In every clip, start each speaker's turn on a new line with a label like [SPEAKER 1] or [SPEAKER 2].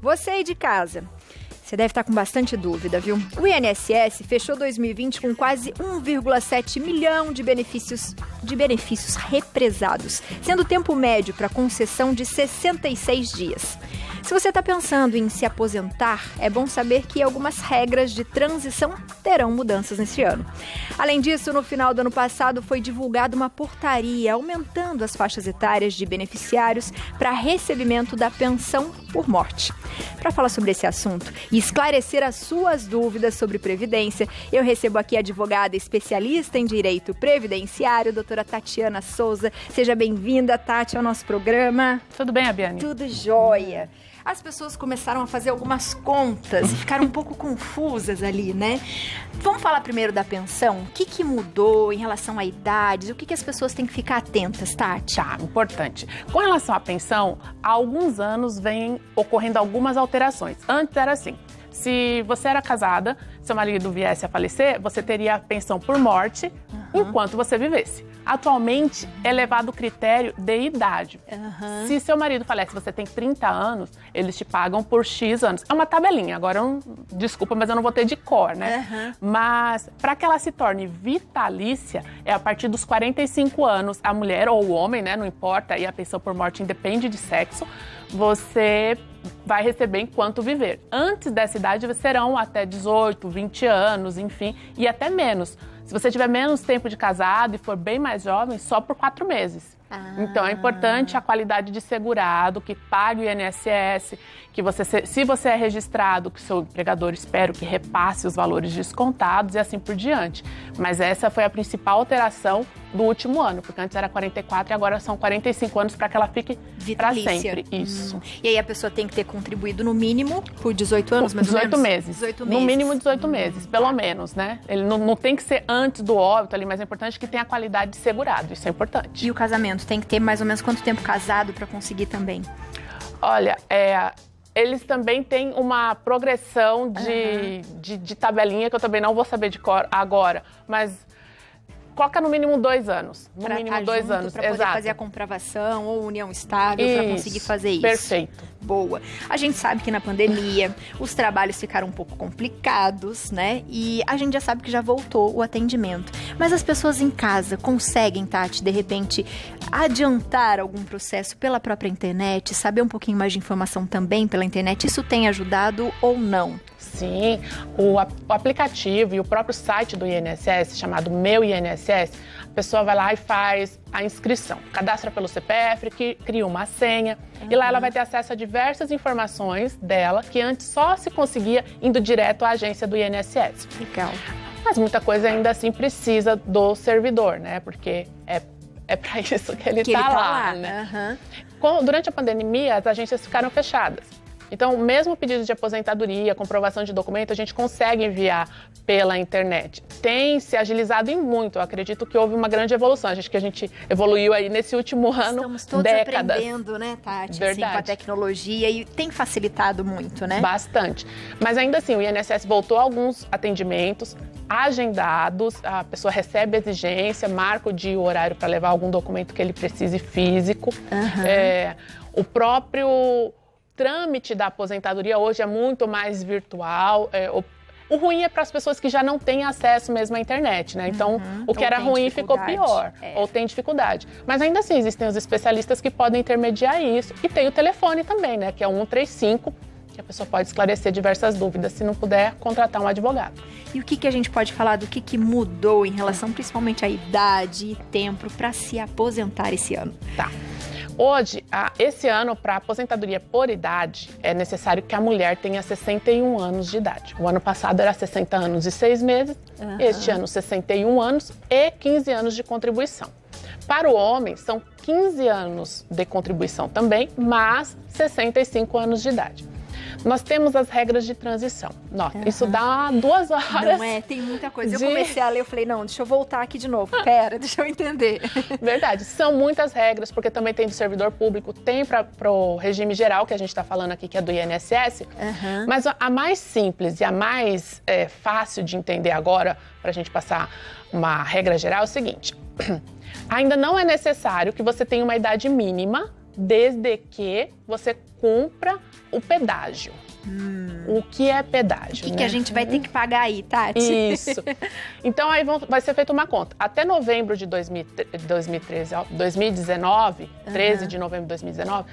[SPEAKER 1] Você aí de casa, você deve estar com bastante dúvida, viu? O INSS fechou 2020 com quase 1,7 milhão de benefícios represados, sendo o tempo médio para concessão de 66 dias. Se você está pensando em se aposentar, é bom saber que algumas regras de transição terão mudanças neste ano. Além disso, no final do ano passado foi divulgada uma portaria aumentando as faixas etárias de beneficiários para recebimento da pensão por morte. Para falar sobre esse assunto e esclarecer as suas dúvidas sobre previdência, eu recebo aqui a advogada especialista em direito previdenciário, doutora Tatiana Souza. Seja bem-vinda, Tati, ao nosso programa.
[SPEAKER 2] Tudo bem, Abiane?
[SPEAKER 1] Tudo jóia. As pessoas começaram a fazer algumas contas e ficaram um pouco confusas ali, né? Vamos falar primeiro da pensão? O que mudou em relação à idade? O que as pessoas têm que ficar atentas, Tati?
[SPEAKER 2] Tá, importante. Com relação à pensão, há alguns anos vem ocorrendo algumas alterações. Antes era assim, se você era casada, seu marido viesse a falecer, você teria a pensão por morte enquanto você vivesse. Atualmente, é levado o critério de idade. Se seu marido falece, você tem 30 anos, eles te pagam por X anos. É uma tabelinha, agora, desculpa, mas eu não vou ter de cor, né? Mas, para que ela se torne vitalícia, é a partir dos 45 anos, a mulher ou o homem, né, não importa, e a pensão por morte independe de sexo, você vai receber enquanto viver. Antes dessa idade, serão até 18, 20 anos, enfim, e até menos. Se você tiver menos tempo de casado e for bem mais jovem, só por 4 meses. Então, é importante a qualidade de segurado, que pague o INSS, que você, se você é registrado, que seu empregador, espero que repasse os valores descontados e assim por diante. Mas essa foi a principal alteração do último ano, porque antes era 44 e agora são 45 anos para que ela fique para sempre. Isso.
[SPEAKER 1] E aí a pessoa tem que ter contribuído no mínimo por 18 anos, mais ou menos?
[SPEAKER 2] 18 meses. 18 meses. No mínimo 18 meses, pelo menos, né? Ele não tem que ser antes do óbito ali, mas é importante que tenha a qualidade de segurado, isso é importante.
[SPEAKER 1] E o casamento tem que ter mais ou menos quanto tempo casado para conseguir também?
[SPEAKER 2] Olha, eles também têm uma progressão de tabelinha que eu também não vou saber de cor agora, mas coloca no mínimo 2 anos. No mínimo 2 anos,
[SPEAKER 1] para poder fazer a comprovação ou união estável para conseguir fazer isso.
[SPEAKER 2] Perfeito.
[SPEAKER 1] Boa. A gente sabe que na pandemia os trabalhos ficaram um pouco complicados, né? E a gente já sabe que já voltou o atendimento. Mas as pessoas em casa conseguem, Tati, de repente, adiantar algum processo pela própria internet, saber um pouquinho mais de informação também pela internet? Isso tem ajudado ou não?
[SPEAKER 2] Sim, o aplicativo e o próprio site do INSS, chamado Meu INSS, a pessoa vai lá e faz a inscrição, cadastra pelo CPF, cria uma senha, e lá ela vai ter acesso a diversas informações dela, que antes só se conseguia indo direto à agência do INSS.
[SPEAKER 1] Legal.
[SPEAKER 2] Mas muita coisa ainda assim precisa do servidor, né? Porque é para isso que ele tá lá, né? Durante a pandemia, as agências ficaram fechadas. Então, mesmo o pedido de aposentadoria, comprovação de documento, a gente consegue enviar pela internet. Tem se agilizado em muito, eu acredito que houve uma grande evolução. Acho que a gente evoluiu aí nesse último ano,
[SPEAKER 1] Estamos todos
[SPEAKER 2] décadas.
[SPEAKER 1] aprendendo, né, Tati? Assim, com a tecnologia e tem facilitado muito, né?
[SPEAKER 2] Bastante. Mas ainda assim, o INSS voltou a alguns atendimentos agendados, a pessoa recebe a exigência, marca o dia e o horário para levar algum documento que ele precise físico. O próprio trâmite da aposentadoria hoje é muito mais virtual. O ruim é para as pessoas que já não têm acesso mesmo à internet, né? Então, o que era ruim ficou pior, ou tem dificuldade. Mas ainda assim, existem os especialistas que podem intermediar isso. E tem o telefone também, né? Que é o 135, que a pessoa pode esclarecer diversas dúvidas, se não puder contratar um advogado.
[SPEAKER 1] E o que a gente pode falar do que mudou em relação principalmente à idade e tempo para se aposentar esse ano?
[SPEAKER 2] Tá. Hoje, esse ano, para aposentadoria por idade, é necessário que a mulher tenha 61 anos de idade. O ano passado era 60 anos e 6 meses, este ano 61 anos e 15 anos de contribuição. Para o homem, são 15 anos de contribuição também, mas 65 anos de idade. Nós temos as regras de transição. Nossa, isso dá 2 horas.
[SPEAKER 1] Não é, tem muita coisa. Eu comecei a ler, eu falei, não, deixa eu voltar aqui de novo. Pera, deixa eu entender.
[SPEAKER 2] Verdade, são muitas regras, porque também tem do servidor público, tem para o regime geral, que a gente está falando aqui, que é do INSS. Mas a mais simples e a mais fácil de entender agora, para a gente passar uma regra geral, é o seguinte. Ainda não é necessário que você tenha uma idade mínima desde que você cumpra o pedágio. O que é pedágio?
[SPEAKER 1] O que a gente vai ter que pagar aí, Tati?
[SPEAKER 2] Isso. Então, aí vai ser feita uma conta. Até novembro de 2019, 13 de novembro de 2019,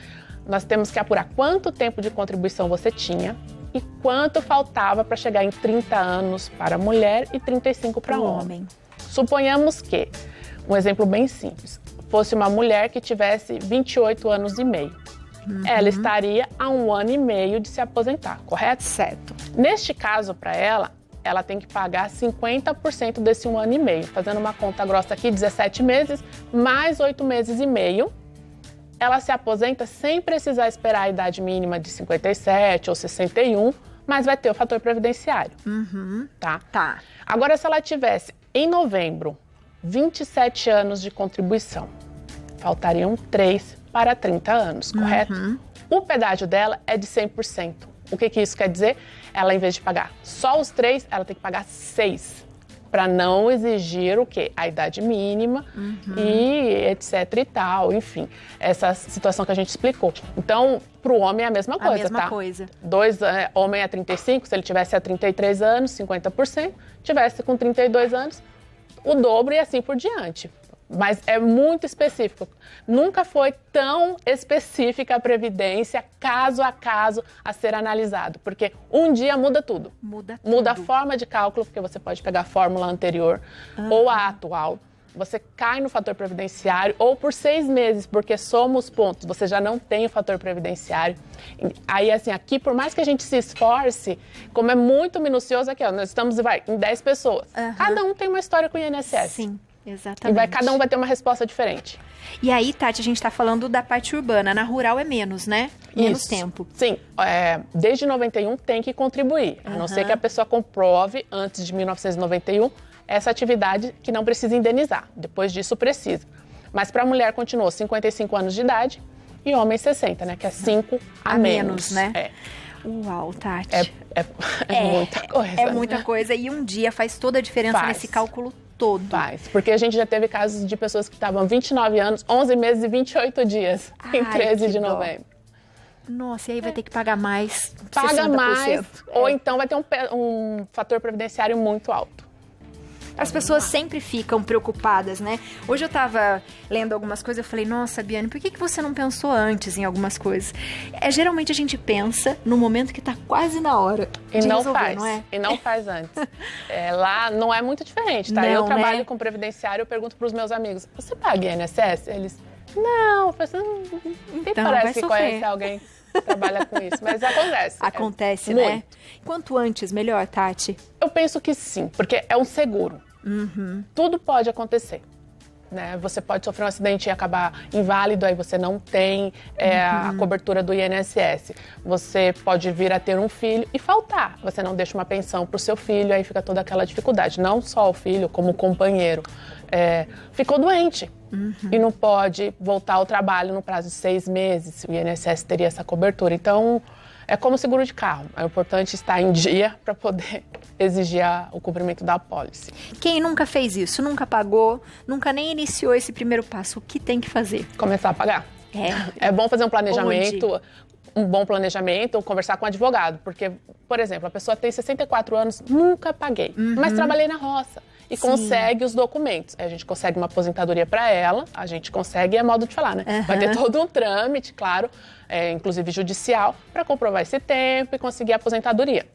[SPEAKER 2] nós temos que apurar quanto tempo de contribuição você tinha e quanto faltava para chegar em 30 anos para a mulher e 35 para o homem. Suponhamos que, um exemplo bem simples, fosse uma mulher que tivesse 28 anos e meio. Ela estaria a 1 ano e meio de se aposentar, correto?
[SPEAKER 1] Certo.
[SPEAKER 2] Neste caso, para ela tem que pagar 50% desse 1 ano e meio. Fazendo uma conta grossa aqui, 17 meses, mais 8 meses e meio. Ela se aposenta sem precisar esperar a idade mínima de 57 ou 61, mas vai ter o fator previdenciário. Tá? Agora, se ela tivesse, em novembro, 27 anos de contribuição, faltariam 3 para 30 anos, correto? O pedágio dela é de 100%. O que isso quer dizer? Ela, em vez de pagar só os 3, ela tem que pagar 6, para não exigir o quê? A idade mínima e etc e tal, enfim. Essa situação que a gente explicou. Então, para o homem é a mesma coisa,
[SPEAKER 1] tá? A mesma coisa.
[SPEAKER 2] Homem é 35, se ele tivesse a 33 anos, 50%. Tivesse com 32 anos, o dobro e assim por diante. Mas é muito específico. Nunca foi tão específica a previdência, caso a caso, a ser analisado. Porque um dia muda tudo. Muda a forma de cálculo, porque você pode pegar a fórmula anterior ou a atual. Você cai no fator previdenciário, ou por 6 meses, porque soma os pontos, você já não tem o fator previdenciário. Aí, assim, aqui, por mais que a gente se esforce, como é muito minucioso, aqui, ó, nós estamos em 10 pessoas. Cada um tem uma história com o INSS.
[SPEAKER 1] Sim. Exatamente.
[SPEAKER 2] E cada um vai ter uma resposta diferente.
[SPEAKER 1] E aí, Tati, a gente está falando da parte urbana. Na rural é menos, né? Menos tempo.
[SPEAKER 2] Sim. Desde 91 tem que contribuir. A não ser que a pessoa comprove, antes de 1991, essa atividade que não precisa indenizar. Depois disso, precisa. Mas para a mulher, continuou 55 anos de idade e homem 60, né? Que é 5 a menos.
[SPEAKER 1] Né? Uau, Tati.
[SPEAKER 2] É muita coisa.
[SPEAKER 1] É muita coisa. E um dia faz toda a diferença nesse cálculo todo.
[SPEAKER 2] Faz, porque a gente já teve casos de pessoas que estavam 29 anos, 11 meses e 28 dias, em 13 de novembro.
[SPEAKER 1] Nossa, e aí vai ter que pagar mais,
[SPEAKER 2] Paga
[SPEAKER 1] 60%.
[SPEAKER 2] Mais, ou então vai ter um fator previdenciário muito alto.
[SPEAKER 1] As pessoas sempre ficam preocupadas, né? Hoje eu tava lendo algumas coisas, eu falei, nossa, Biane, por que você não pensou antes em algumas coisas? Geralmente a gente pensa no momento que tá quase na hora de resolver, não é?
[SPEAKER 2] E não faz antes. Lá não é muito diferente, tá?
[SPEAKER 1] Não,
[SPEAKER 2] eu trabalho com previdenciário, eu pergunto pros meus amigos, você paga INSS? Eles, não. Eu falo assim,
[SPEAKER 1] então,
[SPEAKER 2] parece que conhece alguém que trabalha com isso, mas acontece.
[SPEAKER 1] Acontece, né?
[SPEAKER 2] Muito.
[SPEAKER 1] Quanto antes, melhor, Tati?
[SPEAKER 2] Eu penso que sim, porque é um seguro. Tudo pode acontecer, né? Você pode sofrer um acidente e acabar inválido, aí você não tem a cobertura do INSS. Você pode vir a ter um filho e faltar. Você não deixa uma pensão para o seu filho, aí fica toda aquela dificuldade. Não só o filho, como o companheiro. Ficou doente e não pode voltar ao trabalho no prazo de 6 meses. O INSS teria essa cobertura. Então, é como seguro de carro. É importante estar em dia para poder exigir o cumprimento da apólice.
[SPEAKER 1] Quem nunca fez isso, nunca pagou, nunca nem iniciou esse primeiro passo, o que tem que fazer?
[SPEAKER 2] Começar a pagar. É bom fazer um planejamento, bom planejamento, conversar com o advogado. Porque, por exemplo, a pessoa tem 64 anos, nunca paguei, mas trabalhei na roça. E consegue os documentos. A gente consegue uma aposentadoria para ela, a gente consegue, é modo de falar, né? Vai ter todo um trâmite, claro, inclusive judicial, para comprovar esse tempo e conseguir a aposentadoria.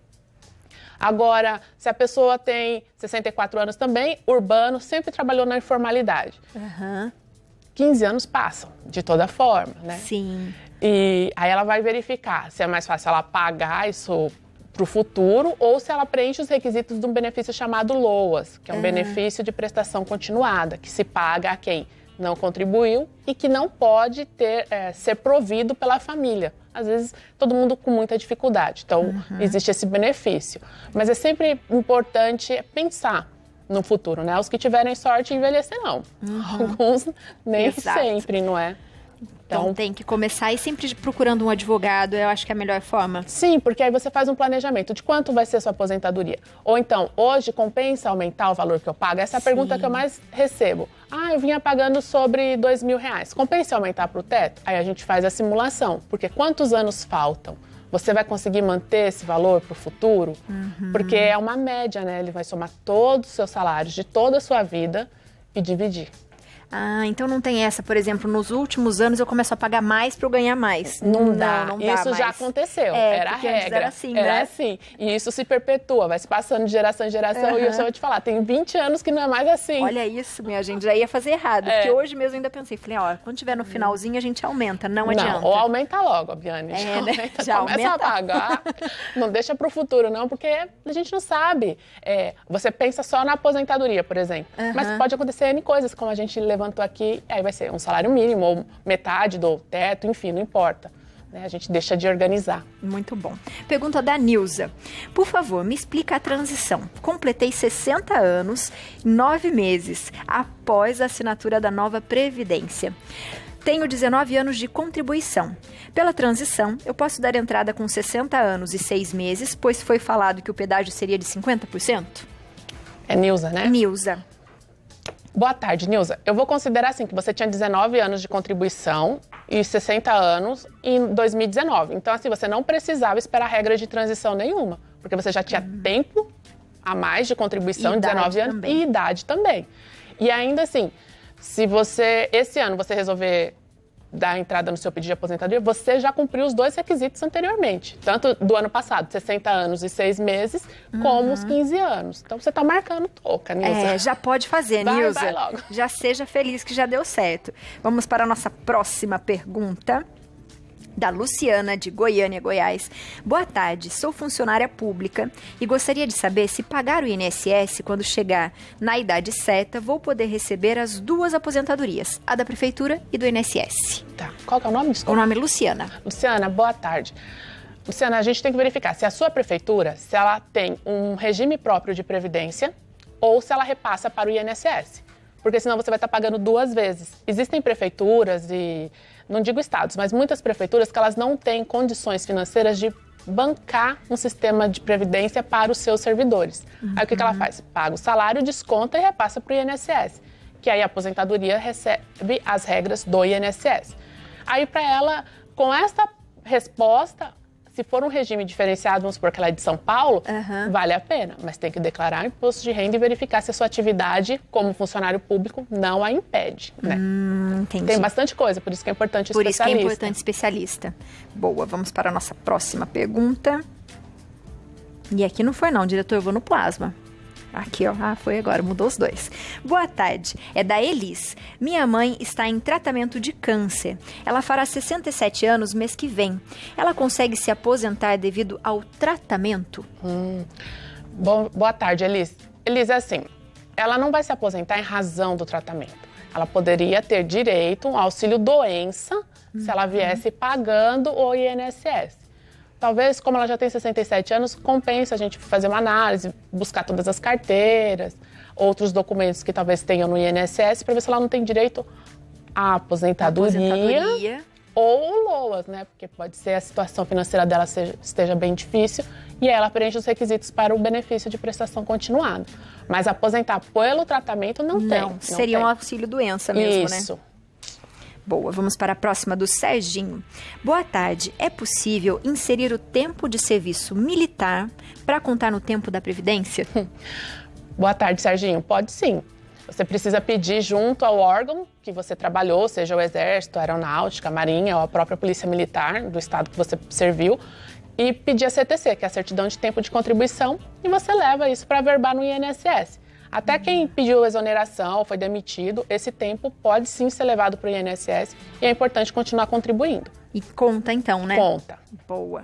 [SPEAKER 2] Agora, se a pessoa tem 64 anos também, urbano, sempre trabalhou na informalidade. 15 anos passam, de toda forma, né?
[SPEAKER 1] Sim.
[SPEAKER 2] E aí ela vai verificar se é mais fácil ela pagar isso para o futuro ou se ela preenche os requisitos de um benefício chamado LOAS, que é um benefício de prestação continuada, que se paga a quem não contribuiu e que não pode ser provido pela família. Às vezes, todo mundo com muita dificuldade. Então, existe esse benefício. Mas é sempre importante pensar no futuro, né? Os que tiverem sorte envelhecerão. Alguns nem sempre, não é?
[SPEAKER 1] Então, tem que começar e sempre procurando um advogado, eu acho que é a melhor forma.
[SPEAKER 2] Sim, porque aí você faz um planejamento de quanto vai ser a sua aposentadoria. Ou então, hoje compensa aumentar o valor que eu pago? Essa é a pergunta que eu mais recebo. eu vinha pagando sobre R$2.000. Compensa aumentar para o teto? Aí a gente faz a simulação, porque quantos anos faltam? Você vai conseguir manter esse valor para o futuro? Porque é uma média, né? Ele vai somar todos os seus salários de toda a sua vida e dividir.
[SPEAKER 1] Ah, então não tem essa, por exemplo, nos últimos anos eu começo a pagar mais para eu ganhar mais.
[SPEAKER 2] Não dá.
[SPEAKER 1] Não
[SPEAKER 2] Isso
[SPEAKER 1] dá
[SPEAKER 2] já
[SPEAKER 1] mais.
[SPEAKER 2] aconteceu,
[SPEAKER 1] Era
[SPEAKER 2] a regra.
[SPEAKER 1] Era assim, né?
[SPEAKER 2] Era assim. E isso se perpetua, vai se passando de geração em geração. E eu só vou te falar, tem 20 anos que não é mais assim.
[SPEAKER 1] Olha isso, minha gente, já ia fazer errado. Porque hoje mesmo eu ainda pensei, falei, quando tiver no finalzinho a gente aumenta, não adianta.
[SPEAKER 2] Ou aumenta logo, Biane.
[SPEAKER 1] Já
[SPEAKER 2] começa a pagar. Não deixa para o futuro, não, porque a gente não sabe. Você pensa só na aposentadoria, por exemplo. Mas pode acontecer N coisas, como a gente levantou aqui, aí vai ser um salário mínimo, ou metade do teto, enfim, não importa. A gente deixa de organizar.
[SPEAKER 1] Muito bom. Pergunta da Nilza. Por favor, me explica a transição. Completei 60 anos, 9 meses, após a assinatura da nova Previdência. Tenho 19 anos de contribuição. Pela transição, eu posso dar entrada com 60 anos e 6 meses, pois foi falado que o pedágio seria de 50%?
[SPEAKER 2] É Nilza, né?
[SPEAKER 1] Nilza.
[SPEAKER 2] Boa tarde, Nilza. Eu vou considerar assim que você tinha 19 anos de contribuição e 60 anos em 2019. Então, assim, você não precisava esperar regra de transição nenhuma, porque você já tinha tempo a mais de contribuição, 19 anos, e idade também. E ainda assim, se você, esse ano, você resolver dar entrada no seu pedido de aposentadoria, você já cumpriu os 2 requisitos anteriormente. Tanto do ano passado, 60 anos e 6 meses, como os 15 anos. Então, você está marcando toca, Nilza.
[SPEAKER 1] Já pode fazer, Nilza.
[SPEAKER 2] Vai logo.
[SPEAKER 1] Já seja feliz que já deu certo. Vamos para a nossa próxima pergunta. Da Luciana, de Goiânia, Goiás. Boa tarde, sou funcionária pública e gostaria de saber se pagar o INSS quando chegar na idade certa, vou poder receber as 2 aposentadorias, a da Prefeitura e do INSS.
[SPEAKER 2] Tá. Qual que é o nome? Desculpa.
[SPEAKER 1] O nome é Luciana.
[SPEAKER 2] Luciana, boa tarde. Luciana, a gente tem que verificar se a sua prefeitura, se ela tem um regime próprio de previdência ou se ela repassa para o INSS. Porque senão você vai estar pagando 2 vezes. Existem prefeituras e, não digo estados, mas muitas prefeituras que elas não têm condições financeiras de bancar um sistema de previdência para os seus servidores. Aí o que ela faz? Paga o salário, desconta e repassa para o INSS. Que aí a aposentadoria recebe as regras do INSS. Aí para ela, com essa resposta, se for um regime diferenciado, vamos supor que ela é de São Paulo, vale a pena. Mas tem que declarar o imposto de renda e verificar se a sua atividade como funcionário público não a impede, né?
[SPEAKER 1] Entendi.
[SPEAKER 2] Tem bastante coisa, por isso que é importante o especialista.
[SPEAKER 1] Por isso que é importante especialista. Boa, vamos para a nossa próxima pergunta. E aqui não foi não, diretor, eu vou no plasma. Aqui, ó. Foi agora, mudou os 2. Boa tarde. É da Elis. Minha mãe está em tratamento de câncer. Ela fará 67 anos mês que vem. Ela consegue se aposentar devido ao tratamento?
[SPEAKER 2] Boa tarde, Elis. Elis, é assim, ela não vai se aposentar em razão do tratamento. Ela poderia ter direito a um auxílio-doença se ela viesse pagando o INSS. Talvez, como ela já tem 67 anos, compensa a gente fazer uma análise, buscar todas as carteiras, outros documentos que talvez tenham no INSS, para ver se ela não tem direito à aposentadoria ou LOAS, né? Porque pode ser a situação financeira dela esteja bem difícil e aí ela preenche os requisitos para o benefício de prestação continuada. Mas aposentar pelo tratamento não tem. Não
[SPEAKER 1] seria um auxílio-doença mesmo, né?
[SPEAKER 2] Isso.
[SPEAKER 1] Boa, vamos para a próxima do Serginho. Boa tarde, é possível inserir o tempo de serviço militar para contar no tempo da Previdência?
[SPEAKER 2] Boa tarde, Serginho. Pode sim. Você precisa pedir junto ao órgão que você trabalhou, seja o Exército, a Aeronáutica, a Marinha ou a própria Polícia Militar do estado que você serviu, e pedir a CTC, que é a Certidão de Tempo de Contribuição, e você leva isso para averbar no INSS. Até quem pediu exoneração, foi demitido, esse tempo pode sim ser levado para o INSS e é importante continuar contribuindo.
[SPEAKER 1] E conta então, né?
[SPEAKER 2] Conta.
[SPEAKER 1] Boa.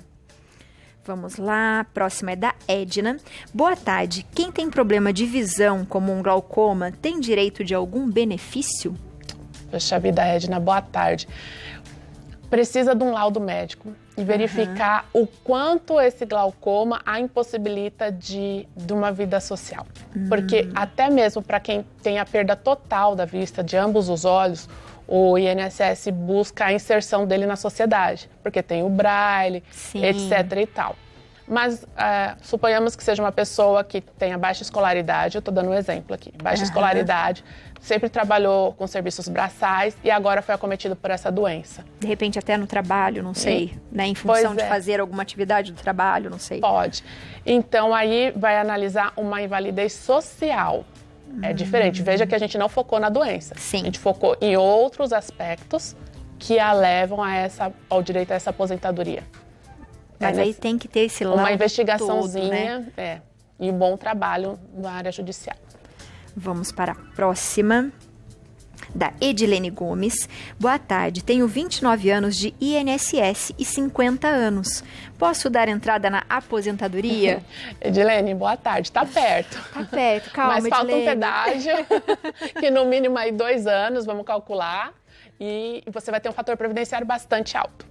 [SPEAKER 1] Vamos lá, a próxima é da Edna. Boa tarde, quem tem problema de visão, como um glaucoma, tem direito de algum benefício?
[SPEAKER 2] Poxa vida, Edna, boa tarde. Precisa de um laudo médico e verificar o quanto esse glaucoma a impossibilita de uma vida social. Porque até mesmo para quem tem a perda total da vista de ambos os olhos, o INSS busca a inserção dele na sociedade, porque tem o braille, etc. e tal. Mas suponhamos que seja uma pessoa que tenha baixa escolaridade, eu estou dando um exemplo aqui, baixa escolaridade, sempre trabalhou com serviços braçais e agora foi acometido por essa doença.
[SPEAKER 1] De repente até no trabalho, não sei, né? Em função de fazer alguma atividade do trabalho, não sei.
[SPEAKER 2] Pode. Então aí vai analisar uma invalidez social. É diferente. Veja que a gente não focou na doença.
[SPEAKER 1] Sim.
[SPEAKER 2] A gente focou em outros aspectos que a levam ao direito a essa aposentadoria.
[SPEAKER 1] Mas aí tem que ter esse laudo
[SPEAKER 2] uma investigaçãozinha,
[SPEAKER 1] todo, né?
[SPEAKER 2] E um bom trabalho na área judicial.
[SPEAKER 1] Vamos para a próxima, da Edilene Gomes. Boa tarde, tenho 29 anos de INSS e 50 anos. Posso dar entrada na aposentadoria?
[SPEAKER 2] Edilene, boa tarde. Tá perto.
[SPEAKER 1] Tá perto, calma,
[SPEAKER 2] Mas falta
[SPEAKER 1] Edilene.
[SPEAKER 2] um pedágio, que no mínimo aí 2 anos, vamos calcular. E você vai ter um fator previdenciário bastante alto,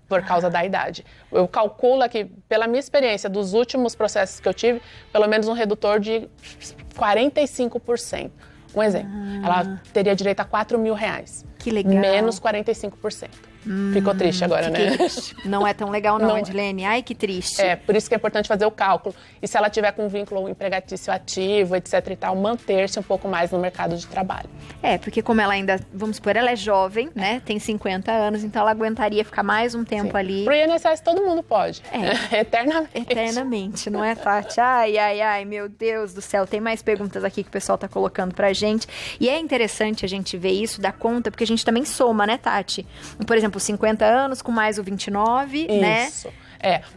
[SPEAKER 2] por causa da idade. Eu calculo que, pela minha experiência dos últimos processos que eu tive, pelo menos um redutor de 45%. Um exemplo, ela teria direito a R$4.000.
[SPEAKER 1] Que legal.
[SPEAKER 2] Menos 45%. Ficou triste agora, né?
[SPEAKER 1] Triste. Não é tão legal não, Edilene. Ai, que triste.
[SPEAKER 2] Por isso que é importante fazer o cálculo. E se ela tiver com vínculo empregatício ativo, etc e tal, manter-se um pouco mais no mercado de trabalho.
[SPEAKER 1] Porque como ela ainda, vamos supor, ela é jovem, né? Tem 50 anos, então ela aguentaria ficar mais um tempo ali.
[SPEAKER 2] Pro INSS todo mundo pode. Eternamente.
[SPEAKER 1] Eternamente, não é, Tati? Ai, meu Deus do céu. Tem mais perguntas aqui que o pessoal tá colocando pra gente. E é interessante a gente ver isso, dar conta, porque a gente também soma, né, Tati? Por exemplo, 50 anos com mais o 29, né?
[SPEAKER 2] Isso.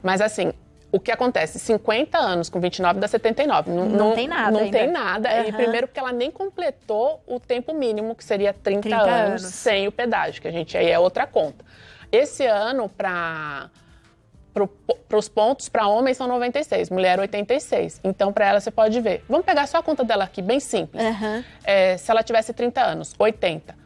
[SPEAKER 2] Mas assim, o que acontece? 50 anos com 29 dá 79.
[SPEAKER 1] Não tem nada ainda.
[SPEAKER 2] Tem nada. E primeiro porque ela nem completou o tempo mínimo, que seria 30 anos sem o pedágio, que a gente aí é outra conta. Esse ano, para os pontos, para homens são 96, mulher 86. Então, para ela, você pode ver. Vamos pegar só a conta dela aqui, bem simples. Se ela tivesse 30 anos, 80.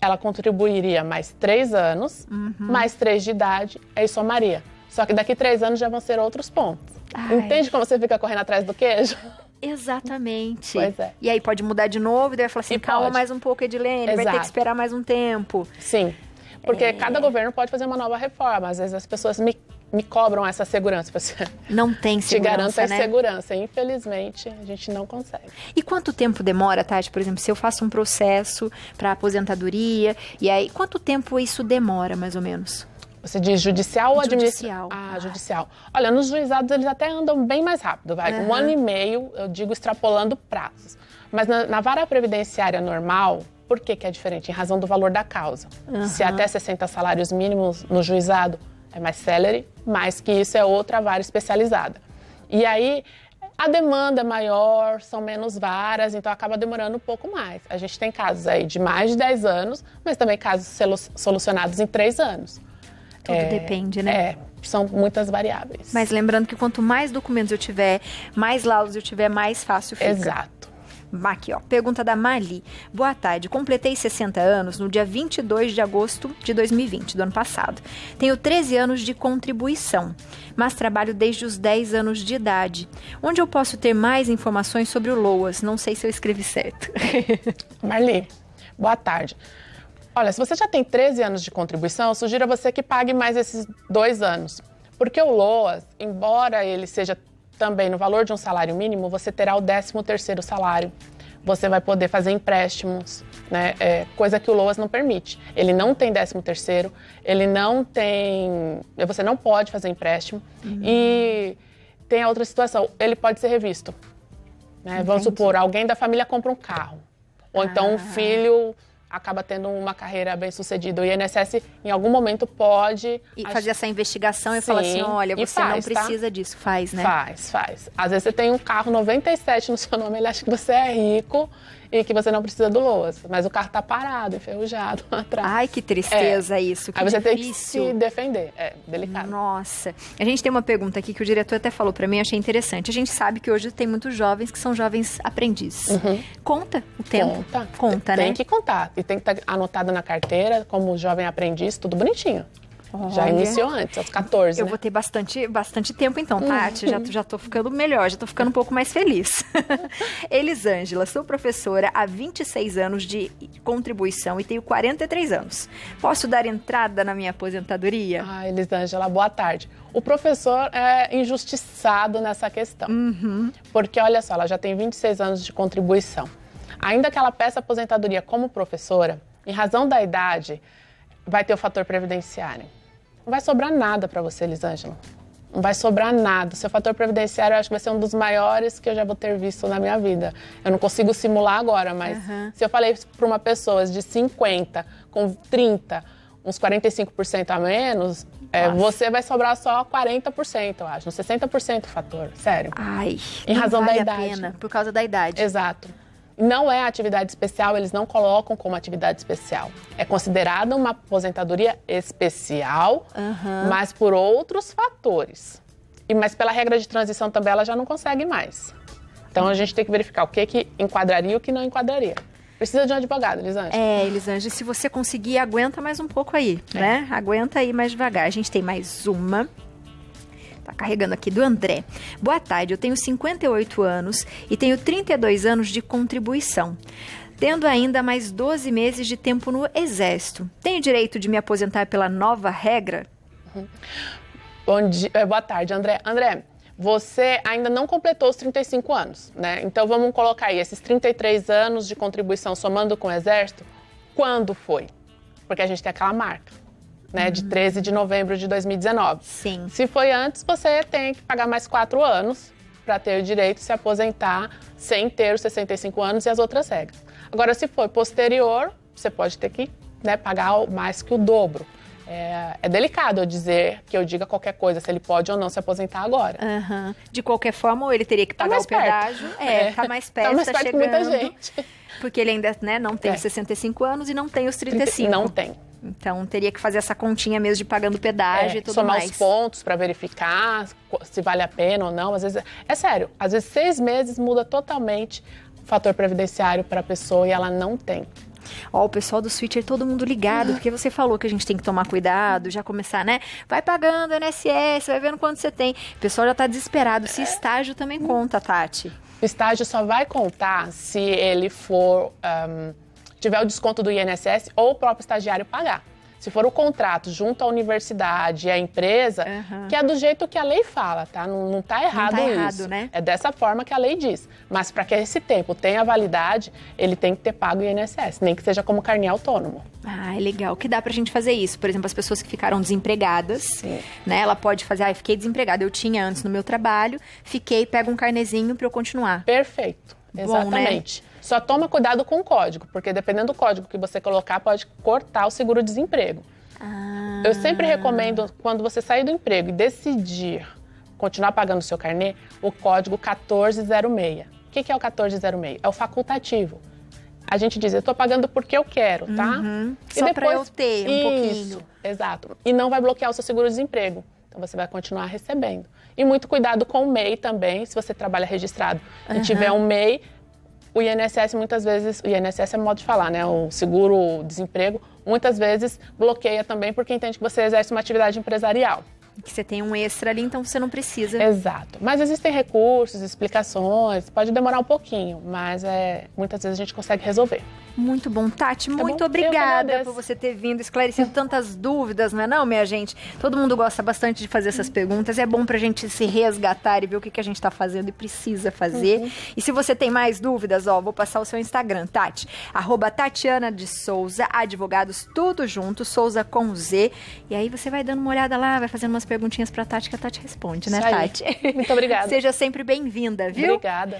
[SPEAKER 2] Ela contribuiria mais 3 anos, mais 3 de idade, aí somaria. Só que daqui 3 anos já vão ser outros pontos. Entende como você fica correndo atrás do queijo?
[SPEAKER 1] Exatamente.
[SPEAKER 2] Pois é.
[SPEAKER 1] E aí pode mudar de novo, e daí vai falar assim, calma mais um pouco, Edilene, vai ter que esperar mais um tempo.
[SPEAKER 2] Sim, porque cada governo pode fazer uma nova reforma. Às vezes as pessoas me cobram essa segurança. Você
[SPEAKER 1] não tem segurança,
[SPEAKER 2] te garanto
[SPEAKER 1] né?
[SPEAKER 2] Segurança. Infelizmente, a gente não consegue.
[SPEAKER 1] E quanto tempo demora, Tati? Por exemplo, se eu faço um processo para aposentadoria, e aí, quanto tempo isso demora, mais ou menos?
[SPEAKER 2] Você diz judicial ou
[SPEAKER 1] administrativo?
[SPEAKER 2] Judicial. Olha, nos juizados eles até andam bem mais rápido, vai. 1 ano e meio, eu digo extrapolando prazos. Mas na vara previdenciária normal, por que é diferente? Em razão do valor da causa. Se até 60 salários mínimos no juizado é mais célere, mais que isso é outra vara especializada. E aí, a demanda é maior, são menos varas, então acaba demorando um pouco mais. A gente tem casos aí de mais de 10 anos, mas também casos solucionados em 3 anos.
[SPEAKER 1] Tudo depende, né?
[SPEAKER 2] São muitas variáveis.
[SPEAKER 1] Mas lembrando que quanto mais documentos eu tiver, mais laudos eu tiver, mais fácil fica.
[SPEAKER 2] Exato.
[SPEAKER 1] Aqui, ó, pergunta da Mali. Boa tarde, completei 60 anos no dia 22 de agosto de 2020, do ano passado. Tenho 13 anos de contribuição, mas trabalho desde os 10 anos de idade. Onde eu posso ter mais informações sobre o LOAS? Não sei se eu escrevi certo.
[SPEAKER 2] Marli, boa tarde. Olha, se você já tem 13 anos de contribuição, eu sugiro a você que pague mais esses 2 anos. Porque o LOAS, embora ele seja também no valor de um salário mínimo, você terá o 13º salário. Você vai poder fazer empréstimos, né? Coisa que o LOAS não permite. Ele não tem 13º, ele não tem... Você não pode fazer empréstimo. E tem a outra situação, ele pode ser revisto. Né? Vamos supor, alguém da família compra um carro. Ou então um filho acaba tendo uma carreira bem-sucedida. O INSS, em algum momento, pode...
[SPEAKER 1] E fazer essa investigação e falar assim, olha, você não precisa disso. Faz, né?
[SPEAKER 2] Faz. Às vezes você tem um carro 97 no seu nome, ele acha que você é rico e que você não precisa do LOAS. Mas o carro tá parado, enferrujado atrás.
[SPEAKER 1] Ai, que tristeza isso, que
[SPEAKER 2] aí você
[SPEAKER 1] difícil.
[SPEAKER 2] Tem que se defender, delicado.
[SPEAKER 1] Nossa. A gente tem uma pergunta aqui que o diretor até falou pra mim, achei interessante. A gente sabe que hoje tem muitos jovens que são jovens aprendizes. Conta o tempo?
[SPEAKER 2] Conta,
[SPEAKER 1] né?
[SPEAKER 2] Tem que contar. E tem que estar anotado na carteira, como jovem aprendiz, tudo bonitinho. Já iniciou antes, aos 14,
[SPEAKER 1] Eu
[SPEAKER 2] né?
[SPEAKER 1] vou ter bastante tempo então, Tati. Já tô ficando melhor, já tô ficando um pouco mais feliz. Elisângela, sou professora há 26 anos de contribuição e tenho 43 anos. Posso dar entrada na minha aposentadoria?
[SPEAKER 2] Ah, Elisângela, boa tarde. O professor é injustiçado nessa questão. Porque, olha só, ela já tem 26 anos de contribuição. Ainda que ela peça aposentadoria como professora, em razão da idade, vai ter o fator previdenciário. Não vai sobrar nada para você, Elisângela. Não vai sobrar nada. Seu fator previdenciário, eu acho que vai ser um dos maiores que eu já vou ter visto na minha vida. Eu não consigo simular agora, mas se eu falei para uma pessoa de 50, com 30, uns 45% a menos, você vai sobrar só 40%, eu acho. Uns 60% o fator, sério.
[SPEAKER 1] Ai,
[SPEAKER 2] em razão
[SPEAKER 1] vale
[SPEAKER 2] da idade.
[SPEAKER 1] a pena, por causa da idade.
[SPEAKER 2] Exato. Não é atividade especial, eles não colocam como atividade especial. É considerada uma aposentadoria especial, mas por outros fatores. Mas pela regra de transição também ela já não consegue mais. Então a gente tem que verificar o que enquadraria e o que não enquadraria. Precisa de um advogado, Elisângela.
[SPEAKER 1] Elisângela, se você conseguir, aguenta mais um pouco aí, né? Aguenta aí mais devagar. A gente tem mais uma. Tá carregando aqui, do André. Boa tarde, eu tenho 58 anos e tenho 32 anos de contribuição. Tendo ainda mais 12 meses de tempo no Exército. Tenho direito de me aposentar pela nova regra?
[SPEAKER 2] Boa tarde, André. André, você ainda não completou os 35 anos, né? Então vamos colocar aí esses 33 anos de contribuição somando com o Exército. Quando foi? Porque a gente tem aquela marca. Né, de 13 de novembro de 2019.
[SPEAKER 1] Sim.
[SPEAKER 2] Se foi antes, você tem que pagar mais 4 anos para ter o direito de se aposentar sem ter os 65 anos e as outras regras. Agora, se foi posterior, você pode ter que, né, pagar mais que o dobro. É delicado eu diga qualquer coisa, se ele pode ou não se aposentar agora.
[SPEAKER 1] De qualquer forma, ou ele teria que pagar o pedágio. Tá mais perto, tá chegando.
[SPEAKER 2] Que muita gente.
[SPEAKER 1] Porque ele ainda, né, não tem os 65 anos e não tem os 35.
[SPEAKER 2] Não tem.
[SPEAKER 1] Então, teria que fazer essa continha mesmo de pagando pedágio e tudo
[SPEAKER 2] somar
[SPEAKER 1] mais.
[SPEAKER 2] Somar os pontos para verificar se vale a pena ou não. Às vezes, é sério, às vezes 6 meses muda totalmente o fator previdenciário para a pessoa e ela não tem.
[SPEAKER 1] O pessoal do Switcher, todo mundo ligado, porque você falou que a gente tem que tomar cuidado, já começar, né? Vai pagando INSS, vai vendo quanto você tem. O pessoal já tá desesperado. Se estágio também conta, Tati.
[SPEAKER 2] O estágio só vai contar se ele for... tiver o desconto do INSS ou o próprio estagiário pagar. Se for o contrato junto à universidade e à empresa, que é do jeito que a lei fala, tá? Não tá errado isso.
[SPEAKER 1] Né?
[SPEAKER 2] É dessa forma que a lei diz. Mas para que esse tempo tenha validade, ele tem que ter pago o INSS, nem que seja como carnê autônomo.
[SPEAKER 1] Ah, é legal. Que dá pra gente fazer isso. Por exemplo, as pessoas que ficaram desempregadas, né? Ela pode fazer, eu fiquei desempregada, eu tinha antes no meu trabalho, pega um carnezinho pra eu continuar.
[SPEAKER 2] Perfeito. Exatamente.
[SPEAKER 1] Bom, né?
[SPEAKER 2] Só toma cuidado com o código, porque dependendo do código que você colocar, pode cortar o seguro-desemprego. Eu sempre recomendo, quando você sair do emprego e decidir continuar pagando o seu carnê, o código 1406. O que é o 1406? É o facultativo. A gente diz, eu estou pagando porque eu quero, tá?
[SPEAKER 1] E só para eu ter um pouquinho.
[SPEAKER 2] Exato. E não vai bloquear o seu seguro-desemprego. Então, você vai continuar recebendo. E muito cuidado com o MEI também, se você trabalha registrado e tiver um MEI. O INSS, muitas vezes, o INSS é modo de falar, né? O seguro-desemprego, muitas vezes bloqueia também porque entende que você exerce uma atividade empresarial.
[SPEAKER 1] Que você tem um extra ali, então você não precisa.
[SPEAKER 2] Exato. Mas existem recursos, explicações, pode demorar um pouquinho, mas muitas vezes a gente consegue resolver.
[SPEAKER 1] Muito bom, Tati, muito obrigada por você ter vindo, esclarecido tantas dúvidas, não é não, minha gente? Todo mundo gosta bastante de fazer essas perguntas, é bom pra gente se resgatar e ver o que a gente tá fazendo e precisa fazer. E se você tem mais dúvidas, vou passar o seu Instagram, Tati, @Tatiana de Souza, advogados, tudo junto, Souza com Z, e aí você vai dando uma olhada lá, vai fazendo umas perguntinhas pra Tati, que a Tati responde, né, Tati?
[SPEAKER 2] Muito obrigada.
[SPEAKER 1] Seja sempre bem-vinda, viu?
[SPEAKER 2] Obrigada.